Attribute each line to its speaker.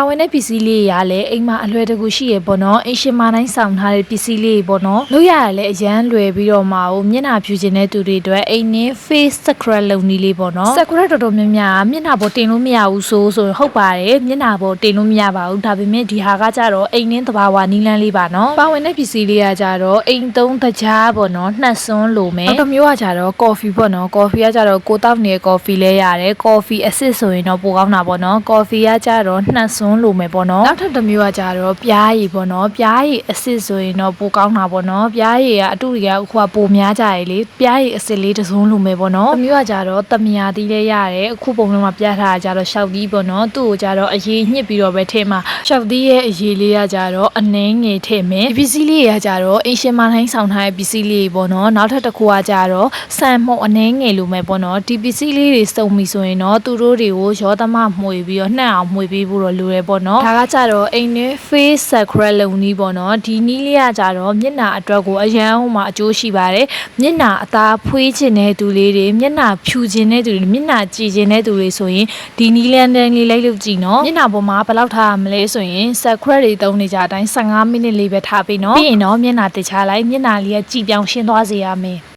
Speaker 1: ဝင်တဲ့ပစ္စည်းလေးရလဲအိမ်မှာအလွယ်တကူရှိရပေါ့နော်အိမ်ရှင်မတိုင်းဆောင်ထားတဲ့ပစ္စည်းလေးပေါ့နော်လို့ရရလဲအရန်လွယ်ပြီးတော့မှမျက်နှာဖြူခြင်းတဲ့သူတွေအတွက်အိမ်နဲ့ face scrub လုပ်နည်းလေးပေါ့နော် scrub တော်တော်များများမျက်နှာပေါ်တင်လို့မရဘူးဆိုဟုတ်ပါတယ်မျက်နှာပေါ်တင်လို့မရပါဘူးဒါပေမဲ့ဒီဟာကကြတော့အိမ်နဲ့သဘာဝနီးလန်းလေးပါနော်ပါဝင်တဲ့ပစ္စည်းလေးကကြတော့အိမ်သုံးတကြားပေါ့နော်နှက်စွန်းလိုမယ်နောက်တစ်မျိုးကကြတော့ coffee ပေါ့နော် coffee ကကြတော့ကိုတောက်နေတဲ့ coffee လဲရတယ် coffee အစစ်ဆိုရင်တော့ပိုကောင်းတာပေါ့နော် coffee ကကြတော့နှက်စွန်းလိုမယ်ပေါ့နော်နောက်ထပ်တစ်မျိုးကကြတော့ပြားရည်ပေါ့နော်ပြားရည်အစစ်ဆိုရင်တော့ပိုကောင်းတာပေါ့နော်ပြားရည်ကအတူတွေကအခုကပိုများကြရလေပြားရည်အစစ်လေးတစ်စုံလိုမယ်ပေါ့နော်တစ်မျိုးကကြတော့တမယာသီးလဲရတယ်အခုပုံထဲမှာပြထားတာကြတော့ရှောက်သီးပေါ့နော်သူ့ကိုကြတော့အရေးညှစ်ပြီးတော့ပဲထဲမှာရှောက်သီးရဲ့အရေးလေးကကြတော့အနှင်းငယ်ထည့်မယ်ဒီပစ္စည်းလေးတွေကကြတော့အင်ရှင်မထိုင်းဆောင်ထားတဲ့ပစ္စည်းလေးပေါ့နော်နောက်ထပ်တစ်ခုကကြတော့ဆန်မှုန့်အနှင်းငယ်လိုမယ်ပေါ့နော်ဒီပစ္စည်းလေးတွေစုံပြီဆိုရင်တော့သူတို့တွေကိုရောသမမှွေပြီးတော့နှံ့အောင်မှွေပေးဖို့တော့လိုရပေါ့နော်ဒါကကြတော့အိမ်နဲ့ face scrub လုပ်နည်းပေါ့နော်ဒီနည်းလေးကကြတော့မျက်နှာအတွက်ကိုအရန်ဟိုမှာအကျိုးရှိပါတယ်မျက်နှာအသားဖွေးခြင်းတဲ့သူလေးတွေမျက်နှာဖြူခြင်းတဲ့သူတွေမျက်နှာကြည်ခြင်းတဲ့သူတွေဆိုရင်ဒီနည်းလမ်းလေးလိုက်လုပ်ကြည့်နော်မျက်နှာပေါ်မှာဘယ်လောက်ထားရမလဲဆိုရင် scrub တွေသုံးနေကြအတိုင်း15မိနစ်လေးပဲထားပေးနော်ပြီးရင်တော့မျက်နှာတခြားလိုက်မျက်နှာလေးကကြည်ပြောင်ရှင်းသွားစေရမယ်